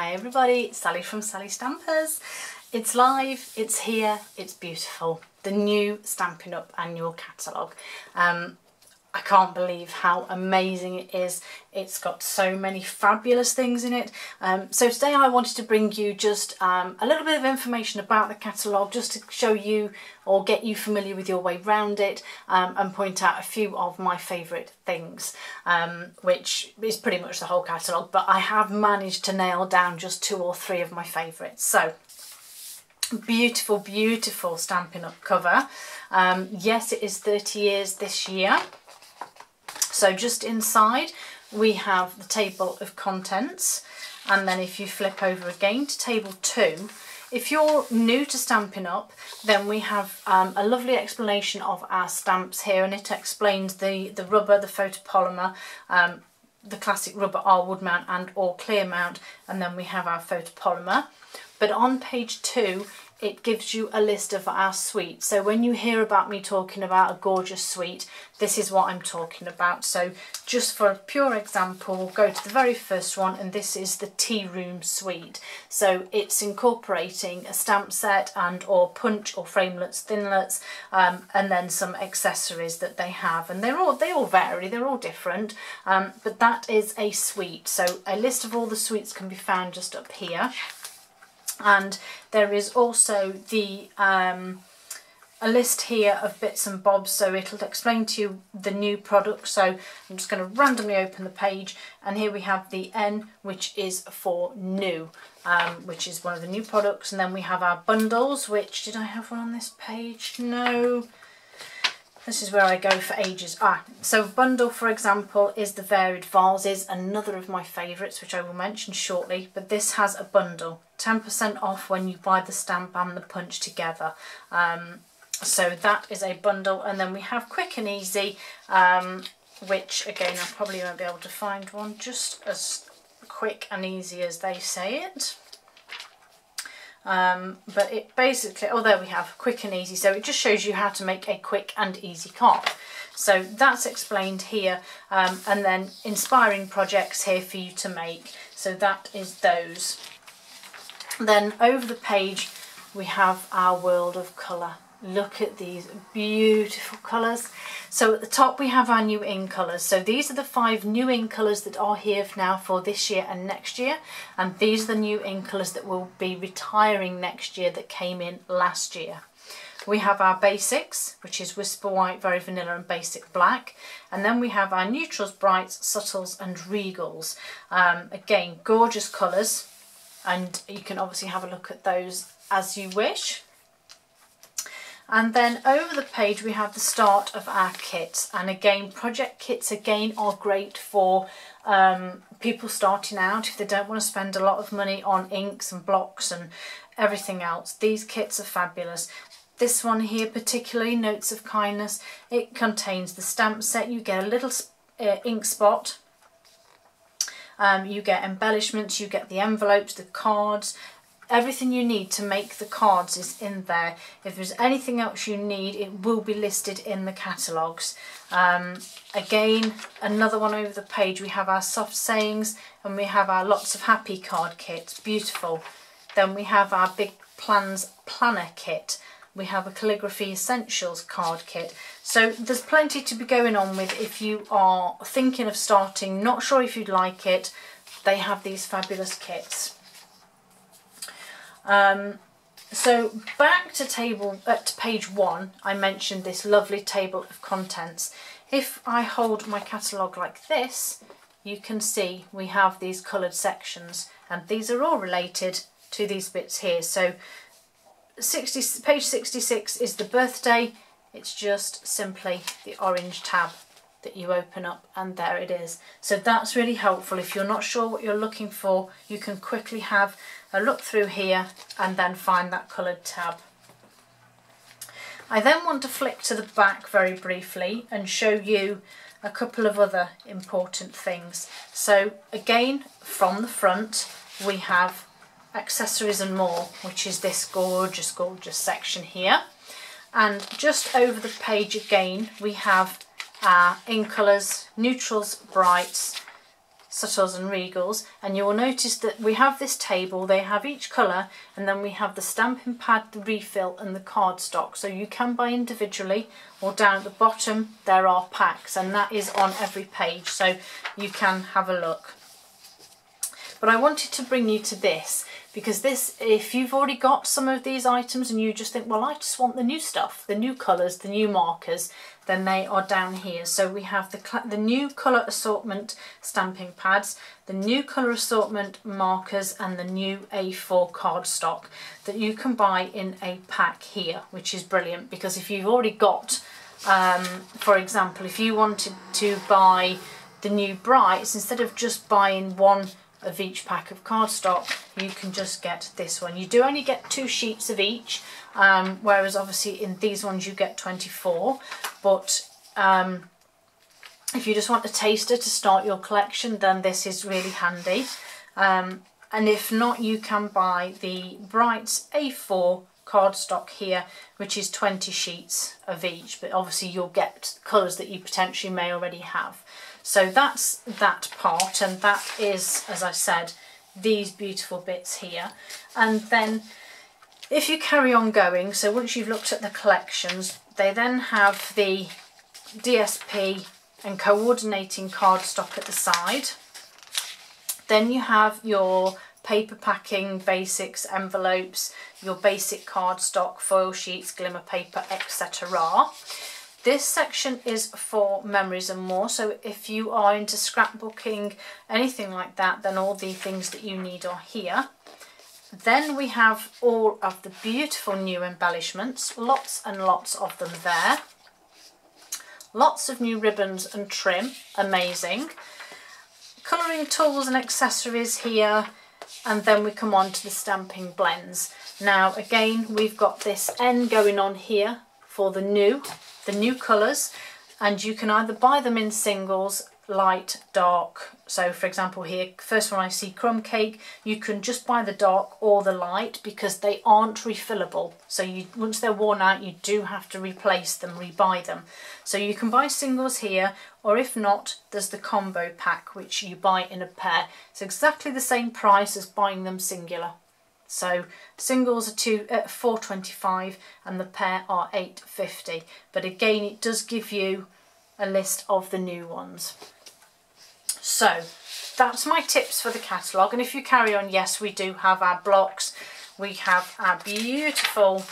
Hi everybody, Sally from Sally Stampers. It's live, it's here, it's beautiful. The new Stampin' Up! Annual catalogue. I can't believe how amazing it is. It's got so many fabulous things in it. So today I wanted to bring you just a little bit of information about the catalogue, just to show you or get you familiar with your way around it, and point out a few of my favourite things, which is pretty much the whole catalogue, but I have managed to nail down just 2 or 3 of my favourites. So, beautiful, beautiful Stampin' Up! Cover. Yes, it is 30 years this year. So just inside we have the table of contents, and then if you flip over again to table 2, if you're new to Stampin' Up! Then we have a lovely explanation of our stamps here, and it explains the rubber, the photopolymer, the classic rubber or wood mount and or clear mount, and then we have our photopolymer. But on page 2 it gives you a list of our suite. So when you hear about me talking about a gorgeous suite, this is what I'm talking about. So just for a pure example, we'll go to the very first one, and this is the Tea Room Suite. So it's incorporating a stamp set and or punch or framelets, thinlets, and then some accessories that they have. And they all vary, they're all different, but that is a suite. So a list of all the suites can be found just up here. And there is also the a list here of bits and bobs, so it'll explain to you the new product. So I'm just going to randomly open the page, and here we have the N, which is for new, which is one of the new products. And then we have our bundles, which, did I have one on this page? No. This is where I go for ages. So bundle, for example, is the varied vases, another of my favourites, which I will mention shortly. But this has a bundle, 10% off when you buy the stamp and the punch together. So that is a bundle. And then we have quick and easy, which again I probably won't be able to find one just as quick and easy as they say it. But it basically, oh, there we have quick and easy. So it just shows you how to make a quick and easy card. So that's explained here, and then inspiring projects here for you to make. So that is those. Then over the page we have our world of colour. Look at these beautiful colours. So at the top we have our new in colours. So these are the 5 new in colours that are here now for this year and next year. And these are the new in colours that will be retiring next year that came in last year. We have our basics, which is Whisper White, Very Vanilla and Basic Black. And then we have our neutrals, brights, subtles and regals. Again, gorgeous colours. And you can obviously have a look at those as you wish. And then over the page we have the start of our kits, and again project kits again are great for people starting out if they don't want to spend a lot of money on inks and blocks and everything else. These kits are fabulous. This one here particularly, Notes of Kindness, it contains the stamp set. You get a little ink spot, you get embellishments, you get the envelopes, the cards. Everything you need to make the cards is in there. If there's anything else you need, it will be listed in the catalogues. Again, another one over the page, we have our soft sayings, and we have our lots of happy card kits. Beautiful. Then we have our big plans planner kit. We have a calligraphy essentials card kit. So there's plenty to be going on with if you are thinking of starting, not sure if you'd like it. They have these fabulous kits. So back to page 1, I mentioned this lovely table of contents. If I hold my catalogue like this, you can see we have these coloured sections, and these are all related to these bits here. So page 66 is the birthday. It's just simply the orange tab that you open up, and there it is. So that's really helpful. If you're not sure what you're looking for, you can quickly have a look through here and then find that coloured tab. I then want to flick to the back very briefly and show you a couple of other important things. So again, from the front we have accessories and more, which is this gorgeous, gorgeous section here. And just over the page again we have in colours, neutrals, brights, Subtles and Regals, and you will notice that we have this table, they have each colour, and then we have the stamping pad, the refill and the cardstock. So you can buy individually, or down at the bottom there are packs, and that is on every page, so you can have a look. But I wanted to bring you to this, because this, if you've already got some of these items and you just think, well, I just want the new stuff, the new colours, the new markers, then they are down here. So we have the new colour assortment stamping pads, the new colour assortment markers, and the new A4 cardstock that you can buy in a pack here, which is brilliant, because if you've already got, for example, if you wanted to buy the new Brights, instead of just buying one of each pack of cardstock, you can just get this one. You do only get 2 sheets of each, whereas obviously in these ones you get 24, but if you just want a taster to start your collection, then this is really handy. And if not, you can buy the Brights A4 cardstock here, which is 20 sheets of each, but obviously you'll get colours that you potentially may already have. So that's that part, and that is, as I said, these beautiful bits here. And then if you carry on going, so once you've looked at the collections, they then have the DSP and coordinating cardstock at the side. Then you have your paper packing basics, envelopes, your basic cardstock, foil sheets, glimmer paper, etc. This section is for memories and more, so if you are into scrapbooking, anything like that, then all the things that you need are here. Then we have all of the beautiful new embellishments, lots and lots of them there. Lots of new ribbons and trim, amazing. Colouring tools and accessories here, and then we come on to the stamping blends. Now again, we've got this N going on here for the new colours, and you can either buy them in singles, light, dark. So for example here, first one I see crumb cake, you can just buy the dark or the light because they aren't refillable. So once they're worn out, you do have to replace them, rebuy them. So you can buy singles here, or if not, there's the combo pack which you buy in a pair. It's exactly the same price as buying them singular. So singles are £4.25 and the pair are £8.50. But again, it does give you a list of the new ones. So that's my tips for the catalogue. And if you carry on, yes, we do have our blocks. We have our beautiful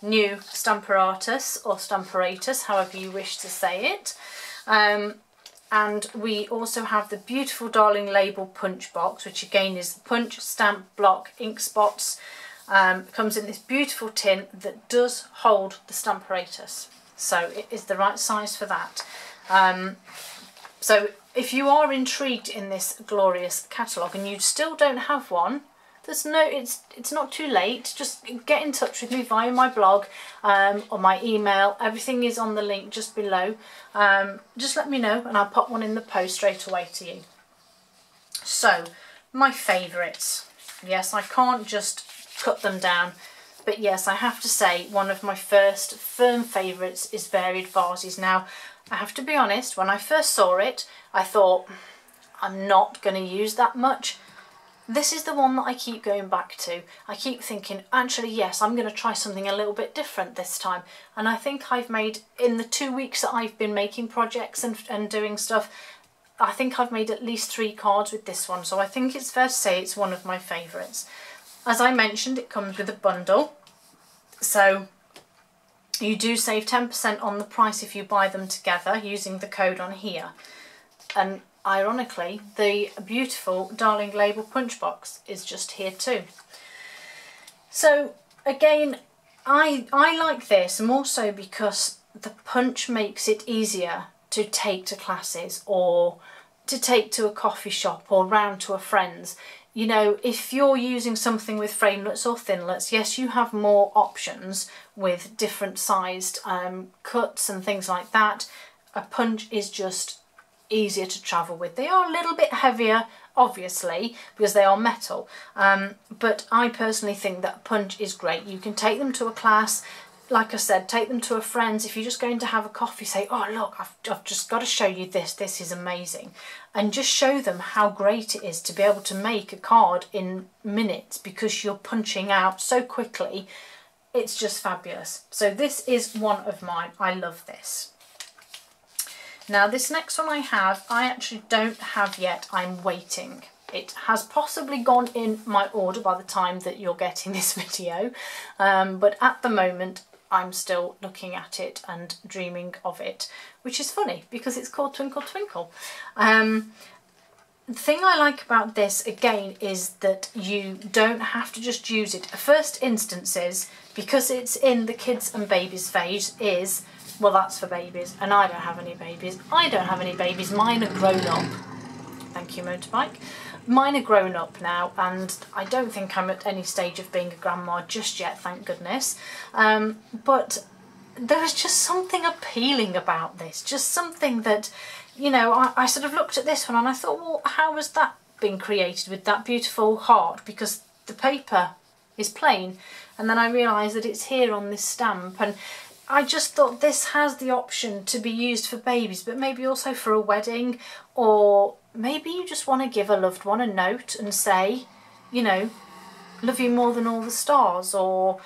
new Stamparatus or Stamparatus, however you wish to say it. And we also have the beautiful Darling Label punch box, which again is the punch, stamp, block, ink spots. It comes in this beautiful tin that does hold the Stamparatus, so it is the right size for that. So if you are intrigued in this glorious catalogue and you still don't have one, it's not too late. Just get in touch with me via my blog or my email. Everything is on the link just below. Just let me know and I'll pop one in the post straight away to you. So my favourites. Yes, I can't just cut them down, but yes, I have to say one of my first firm favourites is Varied Vases. Now I have to be honest, when I first saw it I thought I'm not going to use that much. This is the one that I keep going back to. I keep thinking, actually, yes, I'm going to try something a little bit different this time. And I think I've made, in the 2 weeks that I've been making projects and doing stuff, I think I've made at least 3 cards with this one. So I think it's fair to say it's one of my favourites. As I mentioned, it comes with a bundle. So you do save 10% on the price if you buy them together using the code on here. And ironically, the beautiful Darling Label punch box is just here too. So again, I like this more so because the punch makes it easier to take to classes or to take to a coffee shop or round to a friend's. You know, if you're using something with framelets or thinlets, yes, you have more options with different sized cuts and things like that. A punch is just easier to travel with. They are a little bit heavier, obviously, because they are metal, but I personally think that punch is great. You can take them to a class, like I said, take them to a friend's. If you're just going to have a coffee, say, oh look, I've just got to show you this, this is amazing. And just show them how great it is to be able to make a card in minutes because you're punching out so quickly. It's just fabulous. So this is one of mine. I love this. Now this next one I actually don't have yet. I'm waiting. It has possibly gone in my order by the time that you're getting this video, but at the moment I'm still looking at it and dreaming of it, which is funny because it's called Twinkle Twinkle. The thing I like about this again is that you don't have to just use it. First instances, because it's in the kids and babies phase, is, well, that's for babies, and I don't have any babies. I don't have any babies, mine are grown up. Thank you, motorbike. Mine are grown up now, and I don't think I'm at any stage of being a grandma just yet, thank goodness. But there was just something appealing about this, just something that, you know, I sort of looked at this one and I thought, well, how has that been created with that beautiful heart? Because the paper is plain, and then I realised that it's here on this stamp, and I just thought this has the option to be used for babies, but maybe also for a wedding, or maybe you just want to give a loved one a note and say, you know, love you more than all the stars, or,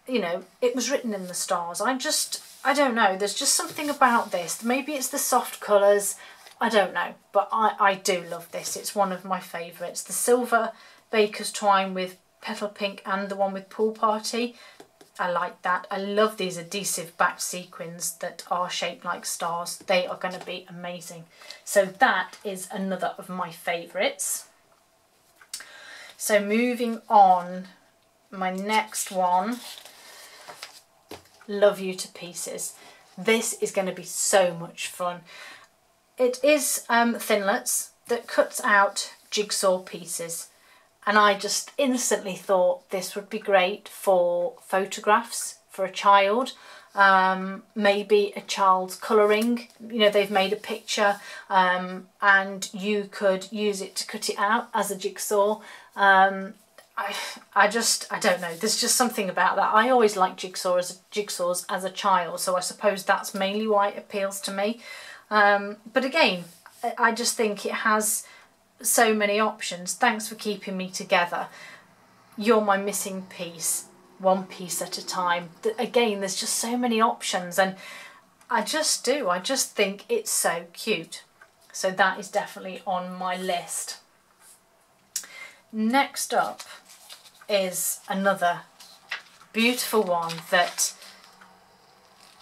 you know, it was written in the stars. I don't know, there's just something about this. Maybe it's the soft colours, I don't know, but I do love this. It's one of my favourites. The silver baker's twine with petal pink and the one with pool party. I like that. I love these adhesive back sequins that are shaped like stars. They are going to be amazing. So that is another of my favourites. So moving on, my next one, Love You to Pieces. This is going to be so much fun. It is Thinlits that cuts out jigsaw pieces. And I just instantly thought this would be great for photographs for a child, maybe a child's colouring. You know, they've made a picture and you could use it to cut it out as a jigsaw. I don't know, there's just something about that. I always liked jigsaws as a child, so I suppose that's mainly why it appeals to me. But again, I just think it has so many options. Thanks for keeping me together. You're my missing piece, one piece at a time. Again, there's just so many options, and I just think it's so cute. So that is definitely on my list. Next up is another beautiful one that,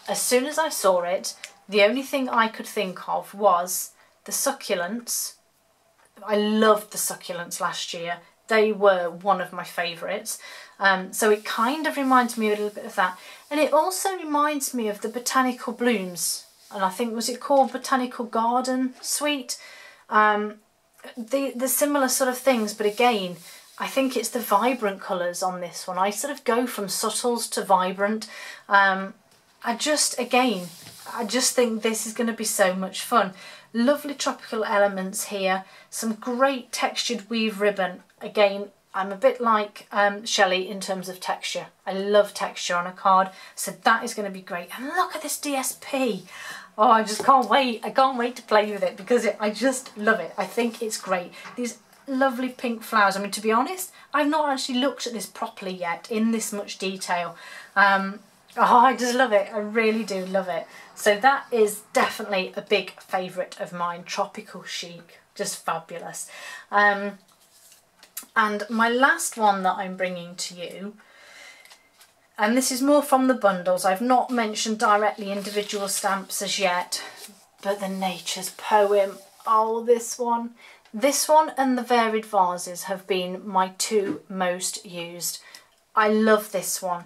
as soon as I saw it, the only thing I could think of was the succulents. I loved the succulents last year. They were one of my favourites. So it kind of reminds me a little bit of that. And it also reminds me of the botanical blooms. And I think, was it called Botanical Garden Suite? The similar sort of things, but again, I think it's the vibrant colours on this one. I sort of go from subtles to vibrant. I just think this is going to be so much fun. Lovely tropical elements here, some great textured weave ribbon. Again, I'm a bit like Shelley in terms of texture. I love texture on a card, so that is going to be great. And look at this DSP. Oh, I just can't wait. I can't wait to play with it because I just love it. I think it's great. These lovely pink flowers. I mean, to be honest, I've not actually looked at this properly yet in this much detail. Oh, I just love it. I really do love it. So that is definitely a big favourite of mine. Tropical chic, just fabulous. And my last one that I'm bringing to you, and this is more from the bundles. I've not mentioned directly individual stamps as yet, but the Nature's Poem. Oh, this one. This one and the Varied Vases have been my two most used. I love this one.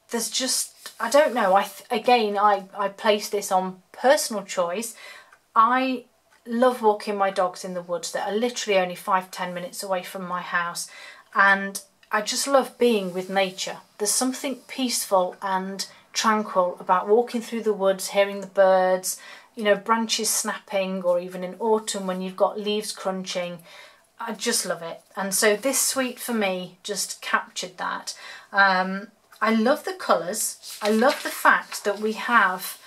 There's just, I don't know, I place this on personal choice. I love walking my dogs in the woods that are literally only 5-10 minutes away from my house, and I just love being with nature. There's something peaceful and tranquil about walking through the woods, hearing the birds, you know, branches snapping, or even in autumn when you've got leaves crunching. I just love it. And so this suite for me just captured that. I love the colours. I love the fact that we have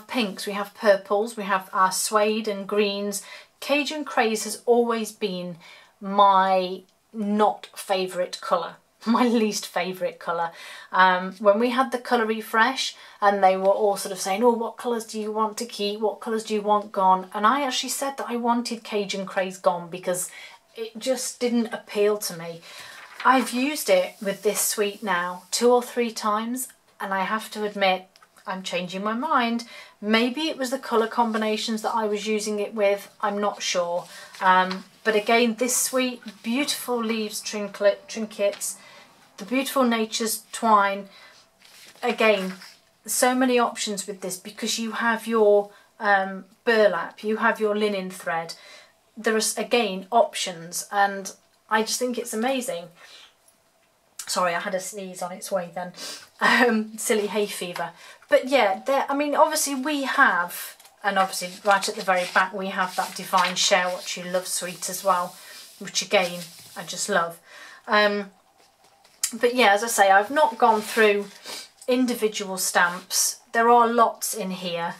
pinks, we have purples, we have our suede and greens. Cajun Craze has always been my not favourite colour, my least favourite colour. When we had the colour refresh and they were all sort of saying, oh, what colours do you want to keep, what colours do you want gone, and I actually said that I wanted Cajun Craze gone because it just didn't appeal to me. I've used it with this suite now 2 or 3 times, and I have to admit I'm changing my mind. Maybe it was the colour combinations that I was using it with, I'm not sure. But again, this suite, beautiful leaves trinkets, the beautiful nature's twine. Again, so many options with this because you have your burlap, you have your linen thread. There are, again, options, and I just think it's amazing. Sorry, I had a sneeze on its way then. Silly hay fever. But yeah, I mean, obviously we have, and obviously right at the very back we have that Divine Share What You Love suite as well, which again, I just love. But yeah, as I say, I've not gone through individual stamps. There are lots in here.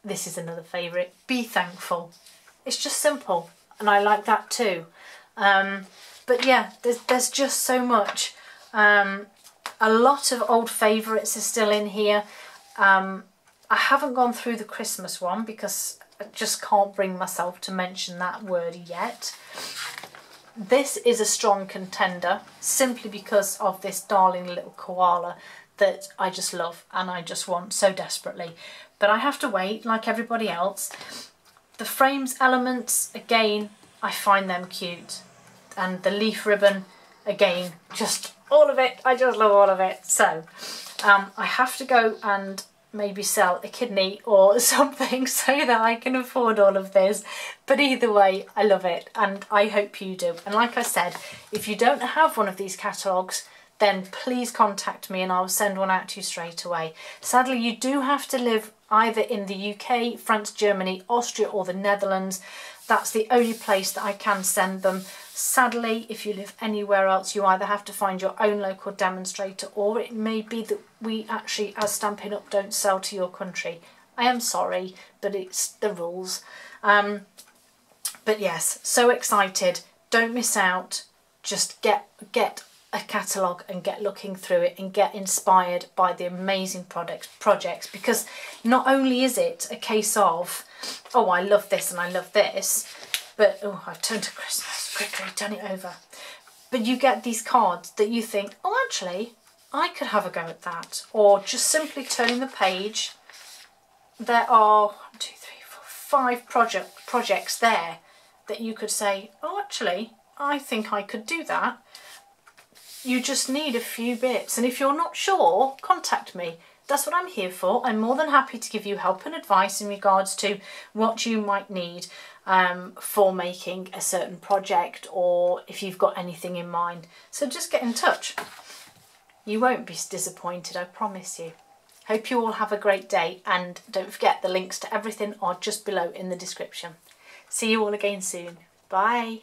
This is another favourite. Be Thankful. It's just simple, and I like that too. But yeah, there's just so much. A lot of old favourites are still in here. I haven't gone through the Christmas one because I just can't bring myself to mention that word yet. This is a strong contender simply because of this darling little koala that I just love and I just want so desperately. But I have to wait like everybody else. The frames elements, again, I find them cute. And the leaf ribbon, again, just all of it. I just love all of it. So I have to go and maybe sell a kidney or something so that I can afford all of this. But either way, I love it and I hope you do. And like I said, if you don't have one of these catalogues, then please contact me and I'll send one out to you straight away. Sadly, you do have to live either in the UK, France, Germany, Austria or the Netherlands. That's the only place that I can send them. Sadly, if you live anywhere else, you either have to find your own local demonstrator or it may be that we actually, as Stampin' Up, don't sell to your country. I am sorry, but it's the rules. But yes, so excited. Don't miss out. Just get a catalogue and get looking through it and get inspired by the amazing projects, because not only is it a case of, oh, I love this and I love this, but oh, I've turned to Christmas quickly, turn it over. But you get these cards that you think, oh, actually, I could have a go at that. Or just simply turning the page. There are 1, 2, 3, 4, 5 projects there that you could say, oh, actually, I think I could do that. You just need a few bits, and if you're not sure, contact me. That's what I'm here for. I'm more than happy to give you help and advice in regards to what you might need for making a certain project, or if you've got anything in mind. So just get in touch. You won't be disappointed, I promise you. Hope you all have a great day, and don't forget the links to everything are just below in the description. See you all again soon. Bye.